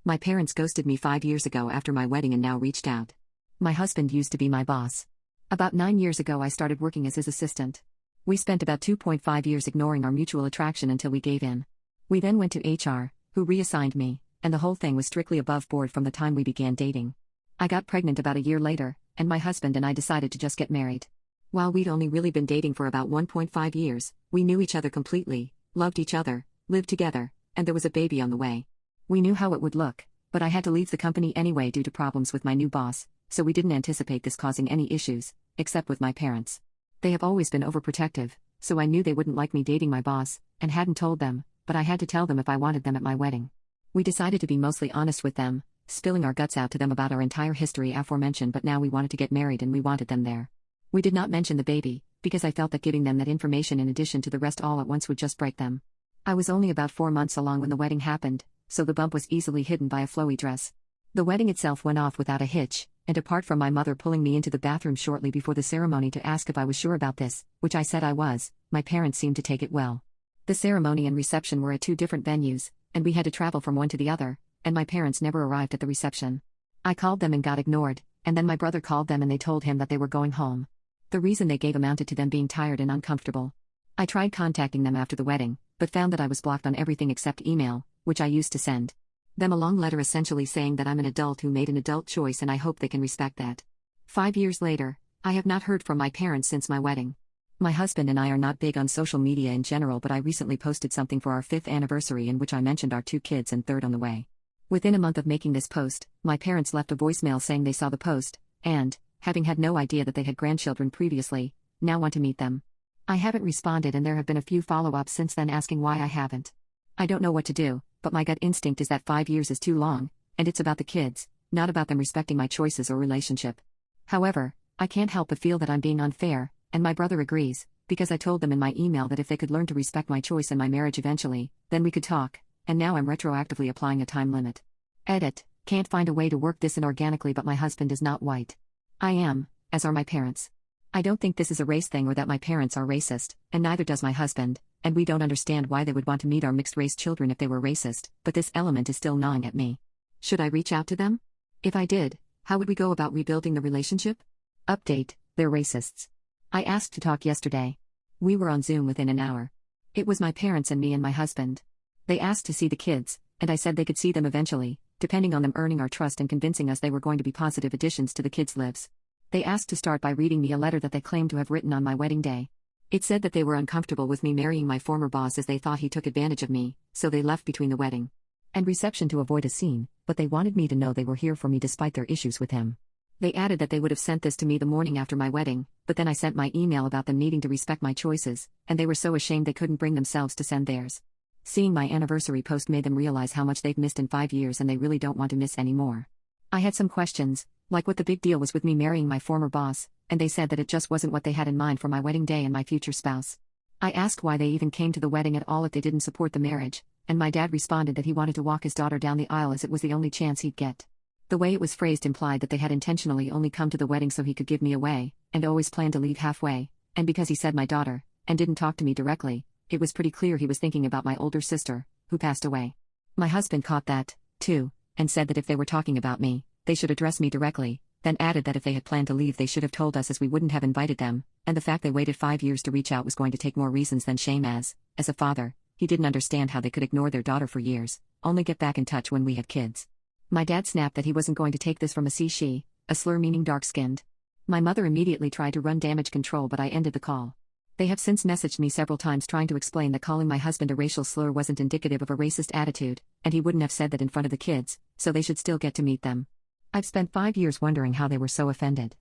My parents ghosted me 5 years ago after my wedding and now reached out. My husband used to be my boss. About 9 years ago I started working as his assistant. We spent about 2.5 years ignoring our mutual attraction until we gave in. We then went to HR, who reassigned me, and the whole thing was strictly above board from the time we began dating. I got pregnant about a year later, and my husband and I decided to just get married. While we'd only really been dating for about 1.5 years, we knew each other completely, loved each other, lived together, and there was a baby on the way. We knew how it would look, but I had to leave the company anyway due to problems with my new boss, so we didn't anticipate this causing any issues, except with my parents. They have always been overprotective, so I knew they wouldn't like me dating my boss, and hadn't told them, but I had to tell them if I wanted them at my wedding. We decided to be mostly honest with them, spilling our guts out to them about our entire history aforementioned, but now we wanted to get married and we wanted them there. We did not mention the baby, because I felt that giving them that information in addition to the rest all at once would just break them. I was only about 4 months along when the wedding happened, so the bump was easily hidden by a flowy dress. The wedding itself went off without a hitch, and apart from my mother pulling me into the bathroom shortly before the ceremony to ask if I was sure about this, which I said I was, my parents seemed to take it well. The ceremony and reception were at 2 different venues, and we had to travel from one to the other, and my parents never arrived at the reception. I called them and got ignored, and then my brother called them and they told him that they were going home. The reason they gave amounted to them being tired and uncomfortable. I tried contacting them after the wedding, but found that I was blocked on everything except email, which I used to send them a long letter essentially saying that I'm an adult who made an adult choice and I hope they can respect that. 5 years later, I have not heard from my parents since my wedding. My husband and I are not big on social media in general, but I recently posted something for our 5th anniversary in which I mentioned our 2 kids and 3rd on the way. Within a month of making this post, my parents left a voicemail saying they saw the post, and, having had no idea that they had grandchildren previously, now want to meet them. I haven't responded and there have been a few follow-ups since then asking why I haven't. I don't know what to do, but my gut instinct is that 5 years is too long, and it's about the kids, not about them respecting my choices or relationship. However, I can't help but feel that I'm being unfair, and my brother agrees, because I told them in my email that if they could learn to respect my choice and my marriage eventually, then we could talk, and now I'm retroactively applying a time limit. Edit, can't find a way to work this in organically, but my husband is not white. I am, as are my parents. I don't think this is a race thing or that my parents are racist, and neither does my husband, and we don't understand why they would want to meet our mixed-race children if they were racist, but this element is still gnawing at me. Should I reach out to them? If I did, how would we go about rebuilding the relationship? Update, they're racists. I asked to talk yesterday. We were on Zoom within an hour. It was my parents and me and my husband. They asked to see the kids, and I said they could see them eventually, depending on them earning our trust and convincing us they were going to be positive additions to the kids' lives. They asked to start by reading me a letter that they claimed to have written on my wedding day. It said that they were uncomfortable with me marrying my former boss as they thought he took advantage of me, so they left between the wedding and reception to avoid a scene, but they wanted me to know they were here for me despite their issues with him. They added that they would have sent this to me the morning after my wedding, but then I sent my email about them needing to respect my choices, and they were so ashamed they couldn't bring themselves to send theirs. Seeing my anniversary post made them realize how much they've missed in 5 years and they really don't want to miss any more. I had some questions, like what the big deal was with me marrying my former boss, and they said that it just wasn't what they had in mind for my wedding day and my future spouse. I asked why they even came to the wedding at all if they didn't support the marriage, and my dad responded that he wanted to walk his daughter down the aisle as it was the only chance he'd get. The way it was phrased implied that they had intentionally only come to the wedding so he could give me away, and always planned to leave halfway, and because he said my daughter, and didn't talk to me directly, it was pretty clear he was thinking about my older sister, who passed away. My husband caught that, too, and said that if they were talking about me, they should address me directly, then added that if they had planned to leave they should have told us as we wouldn't have invited them, and the fact they waited 5 years to reach out was going to take more reasons than shame as a father, he didn't understand how they could ignore their daughter for years, only get back in touch when we had kids. My dad snapped that he wasn't going to take this from a she, a slur meaning dark-skinned. My mother immediately tried to run damage control but I ended the call. They have since messaged me several times trying to explain that calling my husband a racial slur wasn't indicative of a racist attitude, and he wouldn't have said that in front of the kids, so they should still get to meet them. I've spent 5 years wondering how they were so offended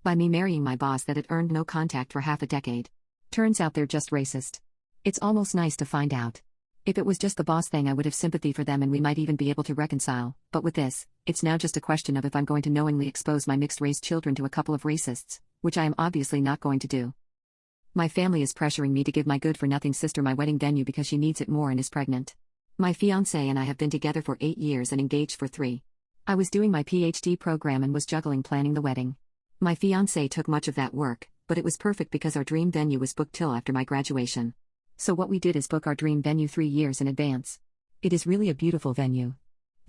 by me marrying my boss that it earned no contact for half a decade. Turns out they're just racist. It's almost nice to find out. If it was just the boss thing I would have sympathy for them and we might even be able to reconcile, but with this, it's now just a question of if I'm going to knowingly expose my mixed-race children to a couple of racists, which I am obviously not going to do. My family is pressuring me to give my good-for-nothing sister my wedding venue because she needs it more and is pregnant. My fiancé and I have been together for 8 years and engaged for 3. I was doing my PhD program and was juggling planning the wedding. My fiancé took much of that work, but it was perfect because our dream venue was booked till after my graduation. So what we did is book our dream venue 3 years in advance. It is really a beautiful venue.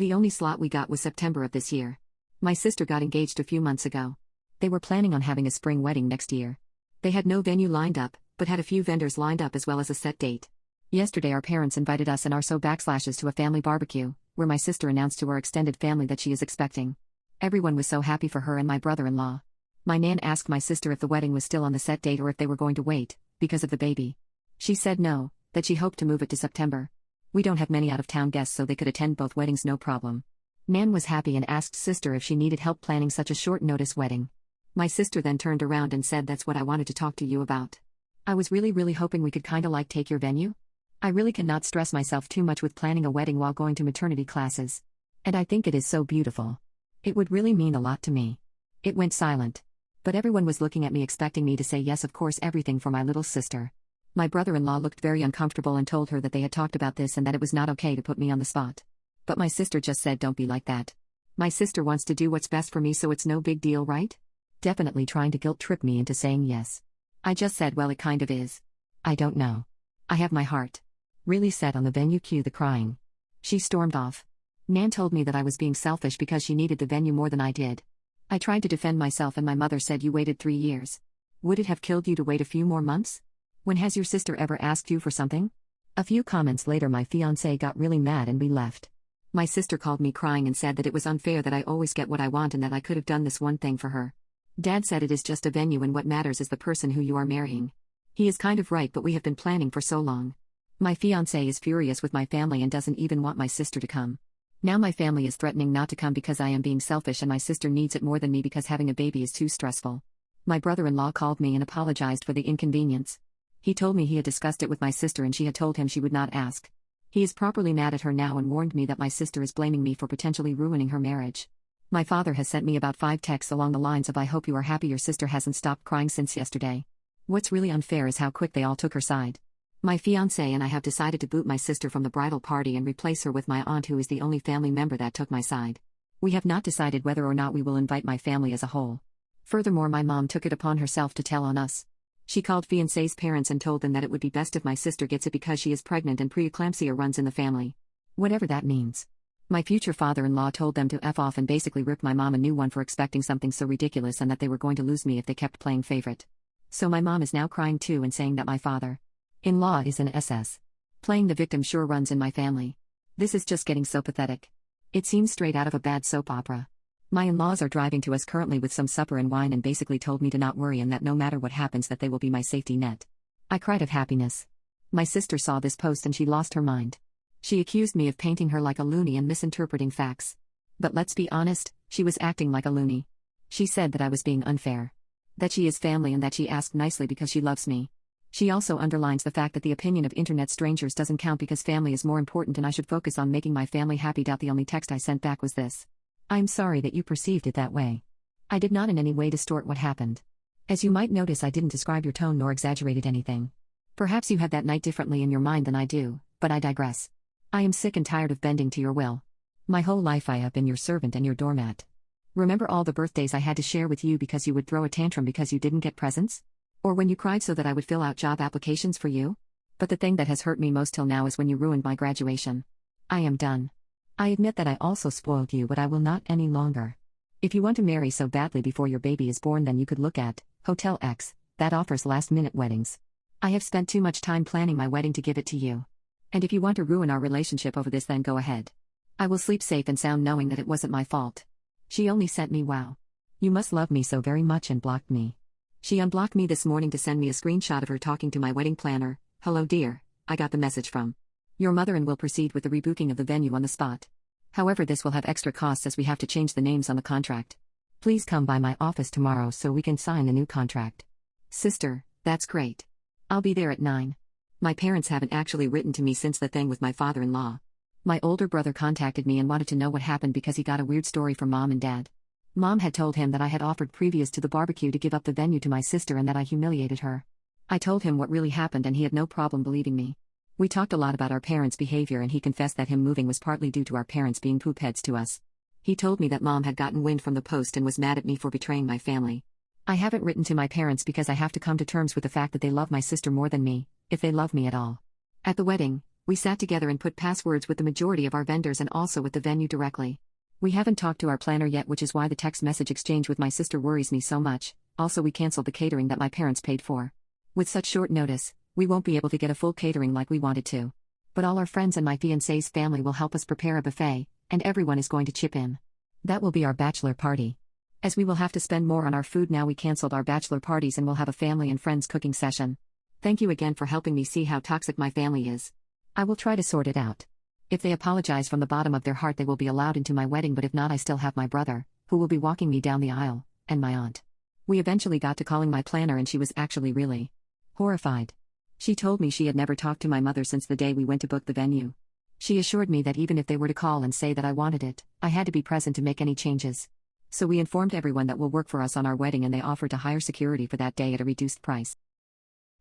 The only slot we got was September of this year. My sister got engaged a few months ago. They were planning on having a spring wedding next year. They had no venue lined up, but had a few vendors lined up as well as a set date. Yesterday our parents invited us and our /backslashes to a family barbecue, where my sister announced to our extended family that she is expecting. Everyone was so happy for her and my brother-in-law. My nan asked my sister if the wedding was still on the set date or if they were going to wait, because of the baby. She said no, that she hoped to move it to September. We don't have many out-of-town guests so they could attend both weddings no problem. Nan was happy and asked sister if she needed help planning such a short-notice wedding. My sister then turned around and said that's what I wanted to talk to you about. I was really hoping we could kinda take your venue. I really cannot stress myself too much with planning a wedding while going to maternity classes. And I think it is so beautiful. It would really mean a lot to me. It went silent. But everyone was looking at me expecting me to say yes, of course, everything for my little sister. My brother-in-law looked very uncomfortable and told her that they had talked about this and that it was not okay to put me on the spot. But my sister just said don't be like that. My sister wants to do what's best for me so it's no big deal, right? Definitely trying to guilt trip me into saying yes. I just said well it kind of is. I don't know. I have my heart really set on the venue. Cue the crying. She stormed off. Nan told me that I was being selfish because she needed the venue more than I did. I tried to defend myself and my mother said you waited 3 years. Would it have killed you to wait a few more months? When has your sister ever asked you for something? A few comments later my fiancé got really mad and we left. My sister called me crying and said that it was unfair that I always get what I want and that I could have done this one thing for her. Dad said it is just a venue and what matters is the person who you are marrying. He is kind of right, but we have been planning for so long. My fiancé is furious with my family and doesn't even want my sister to come. Now my family is threatening not to come because I am being selfish and my sister needs it more than me because having a baby is too stressful. My brother-in-law called me and apologized for the inconvenience. He told me he had discussed it with my sister and she had told him she would not ask. He is properly mad at her now and warned me that my sister is blaming me for potentially ruining her marriage. My father has sent me about 5 texts along the lines of I hope you are happy your sister hasn't stopped crying since yesterday. What's really unfair is how quick they all took her side. My fiancé and I have decided to boot my sister from the bridal party and replace her with my aunt who is the only family member that took my side. We have not decided whether or not we will invite my family as a whole. Furthermore my mom took it upon herself to tell on us. She called fiancé's parents and told them that it would be best if my sister gets it because she is pregnant and preeclampsia runs in the family. Whatever that means. My future father-in-law told them to F off and basically rip my mom a new one for expecting something so ridiculous and that they were going to lose me if they kept playing favorite. So my mom is now crying too and saying that my father-in-law is an SS. Playing the victim sure runs in my family. This is just getting so pathetic. It seems straight out of a bad soap opera. My in-laws are driving to us currently with some supper and wine and basically told me to not worry and that no matter what happens that they will be my safety net. I cried of happiness. My sister saw this post and she lost her mind. She accused me of painting her like a loony and misinterpreting facts. But let's be honest, she was acting like a loony. She said that I was being unfair. That she is family and that she asked nicely because she loves me. She also underlines the fact that the opinion of internet strangers doesn't count because family is more important and I should focus on making my family happy. The only text I sent back was this. I'm sorry that you perceived it that way. I did not in any way distort what happened. As you might notice, I didn't describe your tone nor exaggerated anything. Perhaps you had that night differently in your mind than I do, but I digress. I am sick and tired of bending to your will. My whole life I have been your servant and your doormat. Remember all the birthdays I had to share with you because you would throw a tantrum because you didn't get presents? Or when you cried so that I would fill out job applications for you? But the thing that has hurt me most till now is when you ruined my graduation. I am done. I admit that I also spoiled you, but I will not any longer. If you want to marry so badly before your baby is born, then you could look at Hotel X, that offers last-minute weddings. I have spent too much time planning my wedding to give it to you. And if you want to ruin our relationship over this, then go ahead. I will sleep safe and sound knowing that it wasn't my fault. She only sent me wow. You must love me so very much and blocked me. She unblocked me this morning to send me a screenshot of her talking to my wedding planner. Hello dear, I got the message from your mother and will proceed with the rebooking of the venue on the spot. However, this will have extra costs as we have to change the names on the contract. Please come by my office tomorrow so we can sign the new contract. Sister, that's great. I'll be there at 9. My parents haven't actually written to me since the thing with my father-in-law. My older brother contacted me and wanted to know what happened because he got a weird story from Mom and Dad. Mom had told him that I had offered previous to the barbecue to give up the venue to my sister and that I humiliated her. I told him what really happened and he had no problem believing me. We talked a lot about our parents' behavior and he confessed that him moving was partly due to our parents being poop heads to us. He told me that Mom had gotten wind from the post and was mad at me for betraying my family. I haven't written to my parents because I have to come to terms with the fact that they love my sister more than me, if they love me at all. At the wedding, We sat together and put passwords with the majority of our vendors and also with the venue directly. We haven't talked to our planner yet, which is why the text message exchange with my sister worries me so much. Also, we canceled the catering that my parents paid for. With such short notice, we won't be able to get a full catering like we wanted to. But all our friends and my fiancé's family will help us prepare a buffet, and everyone is going to chip in. That will be our bachelor party. As we will have to spend more on our food now, we canceled our bachelor parties and will have a family and friends cooking session. Thank you again for helping me see how toxic my family is. I will try to sort it out. If they apologize from the bottom of their heart, they will be allowed into my wedding, but if not, I still have my brother, who will be walking me down the aisle, and my aunt. We eventually got to calling my planner and she was actually really horrified. She told me she had never talked to my mother since the day we went to book the venue. She assured me that even if they were to call and say that I wanted it, I had to be present to make any changes. So we informed everyone that will work for us on our wedding, and they offered to hire security for that day at a reduced price.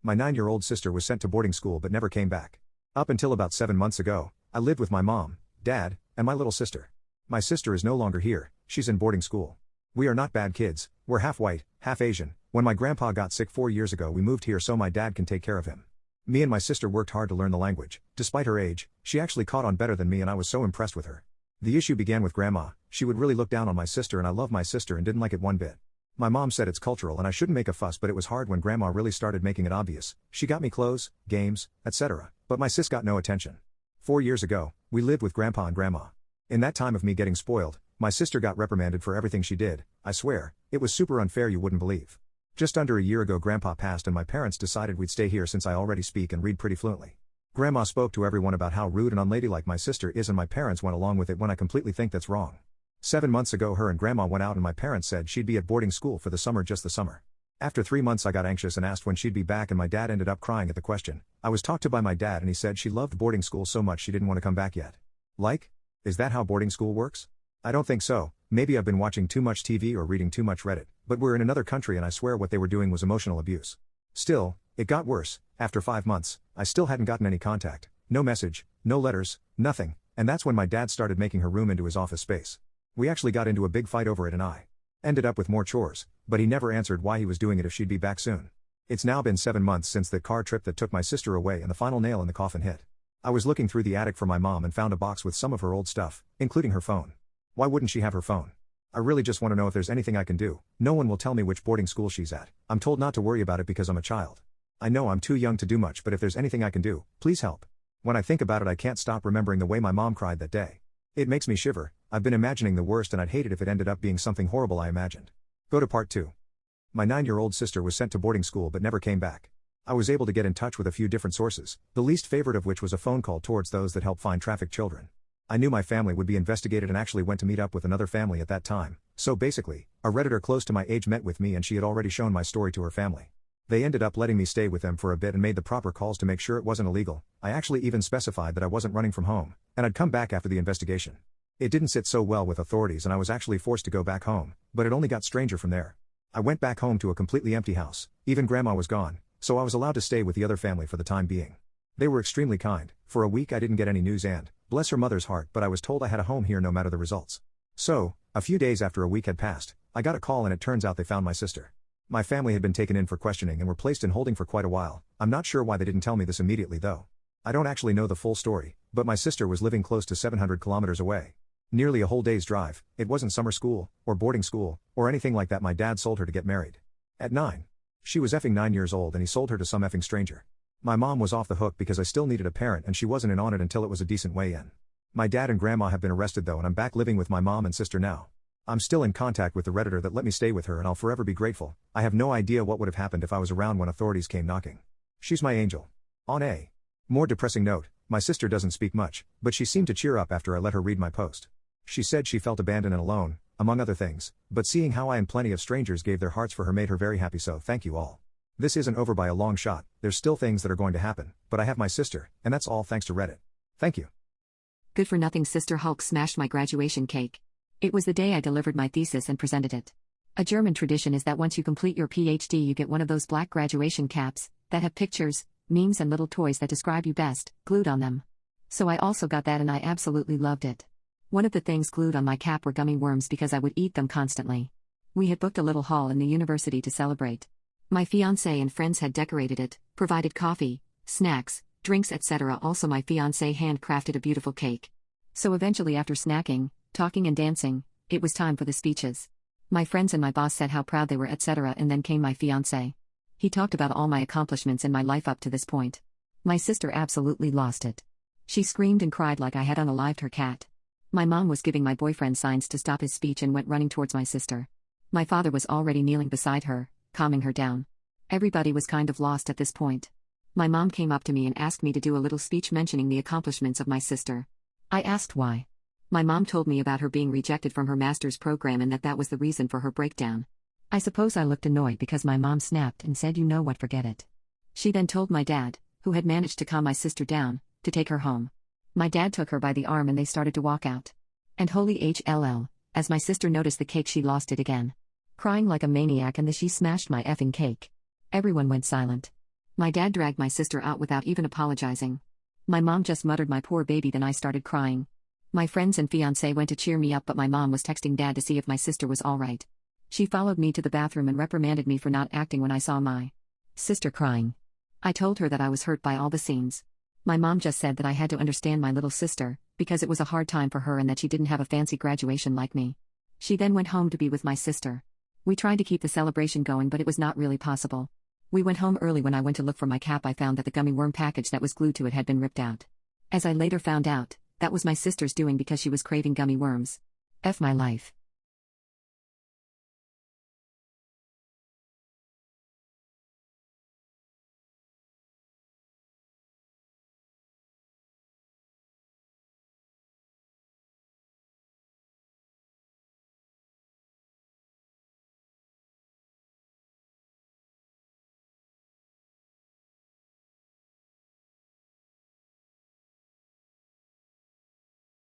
My 9-year-old sister was sent to boarding school but never came back. Up until about 7 months ago, I lived with my mom, dad, and my little sister. My sister is no longer here, she's in boarding school. We are not bad kids, we're half white, half Asian. When my grandpa got sick 4 years ago, we moved here so my dad can take care of him. Me and my sister worked hard to learn the language. Despite her age, she actually caught on better than me and I was so impressed with her. The issue began with grandma. She would really look down on my sister, and I love my sister and didn't like it one bit. My mom said it's cultural and I shouldn't make a fuss, but it was hard when grandma really started making it obvious. She got me clothes, games, etc. But my sis got no attention. 4 years ago, we lived with grandpa and grandma. In that time of me getting spoiled, my sister got reprimanded for everything she did. I swear, it was super unfair, you wouldn't believe. Just under a year ago, grandpa passed and my parents decided we'd stay here since I already speak and read pretty fluently. Grandma spoke to everyone about how rude and unladylike my sister is, and my parents went along with it when I completely think that's wrong. 7 months ago, her and grandma went out and my parents said she'd be at boarding school for the summer, just the summer. After 3 months, I got anxious and asked when she'd be back, and my dad ended up crying at the question. I was talked to by my dad and he said she loved boarding school so much she didn't want to come back yet. Like? Is that how boarding school works? I don't think so. Maybe I've been watching too much TV or reading too much Reddit, but we're in another country and I swear what they were doing was emotional abuse. Still, it got worse. After 5 months, I still hadn't gotten any contact. No message, no letters, nothing, and that's when my dad started making her room into his office space. We actually got into a big fight over it and I ended up with more chores, but he never answered why he was doing it if she'd be back soon. It's now been 7 months since the car trip that took my sister away and the final nail in the coffin hit. I was looking through the attic for my mom and found a box with some of her old stuff, including her phone. Why wouldn't she have her phone? I really just want to know if there's anything I can do. No one will tell me which boarding school she's at. I'm told not to worry about it because I'm a child. I know I'm too young to do much, but if there's anything I can do, please help. When I think about it, I can't stop remembering the way my mom cried that day. It makes me shiver. I've been imagining the worst and I'd hate it if it ended up being something horrible I imagined. Go to part 2. My 9-year-old sister was sent to boarding school but never came back. I was able to get in touch with a few different sources, the least favorite of which was a phone call towards those that help find trafficked children. I knew my family would be investigated and actually went to meet up with another family at that time. So basically, a Redditor close to my age met with me and she had already shown my story to her family. They ended up letting me stay with them for a bit and made the proper calls to make sure it wasn't illegal. I actually even specified that I wasn't running from home, and I'd come back after the investigation. It didn't sit so well with authorities and I was actually forced to go back home, but it only got stranger from there. I went back home to a completely empty house. Even grandma was gone, so I was allowed to stay with the other family for the time being. They were extremely kind. For a week I didn't get any news and, bless her mother's heart, but I was told I had a home here no matter the results. So, a few days after a week had passed, I got a call and it turns out they found my sister. My family had been taken in for questioning and were placed in holding for quite a while. I'm not sure why they didn't tell me this immediately though. I don't actually know the full story, but my sister was living close to 700 kilometers away. Nearly a whole day's drive. It wasn't summer school, or boarding school, or anything like that. My dad sold her to get married. At 9. She was effing 9 years old and he sold her to some effing stranger. My mom was off the hook because I still needed a parent and she wasn't in on it until it was a decent way in. My dad and grandma have been arrested though and I'm back living with my mom and sister now. I'm still in contact with the Redditor that let me stay with her and I'll forever be grateful. I have no idea what would have happened if I was around when authorities came knocking. She's my angel. On a more depressing note, my sister doesn't speak much, but she seemed to cheer up after I let her read my post. She said she felt abandoned and alone, among other things, but seeing how I and plenty of strangers gave their hearts for her made her very happy, so thank you all. This isn't over by a long shot, there's still things that are going to happen, but I have my sister, and that's all thanks to Reddit. Thank you. Good for nothing. Sister Hulk smashed my graduation cake. It was the day I delivered my thesis and presented it. A German tradition is that once you complete your PhD you get one of those black graduation caps, that have pictures, memes and little toys that describe you best, glued on them. So I also got that and I absolutely loved it. One of the things glued on my cap were gummy worms because I would eat them constantly. We had booked a little hall in the university to celebrate. My fiancé and friends had decorated it, provided coffee, snacks, drinks, etc. Also, my fiancé handcrafted a beautiful cake. So eventually, after snacking, talking, and dancing, it was time for the speeches. My friends and my boss said how proud they were, etc., and then came my fiancé. He talked about all my accomplishments in my life up to this point. My sister absolutely lost it. She screamed and cried like I had unalived her cat. My mom was giving my boyfriend signs to stop his speech and went running towards my sister. My father was already kneeling beside her, calming her down. Everybody was kind of lost at this point. My mom came up to me and asked me to do a little speech mentioning the accomplishments of my sister. I asked why. My mom told me about her being rejected from her master's program and that was the reason for her breakdown. I suppose I looked annoyed because my mom snapped and said, "You know what, forget it." She then told my dad, who had managed to calm my sister down, to take her home. My dad took her by the arm and they started to walk out. And holy HLL, as my sister noticed the cake, she lost it again. Crying like a maniac, and then she smashed my effing cake. Everyone went silent. My dad dragged my sister out without even apologizing. My mom just muttered, "My poor baby," then I started crying. My friends and fiancé went to cheer me up, but my mom was texting dad to see if my sister was alright. She followed me to the bathroom and reprimanded me for not acting when I saw my sister crying. I told her that I was hurt by all the scenes. My mom just said that I had to understand my little sister, because it was a hard time for her and that she didn't have a fancy graduation like me. She then went home to be with my sister. We tried to keep the celebration going, but it was not really possible. We went home early. When I went to look for my cap, I found that the gummy worm package that was glued to it had been ripped out. As I later found out, that was my sister's doing because she was craving gummy worms. F my life.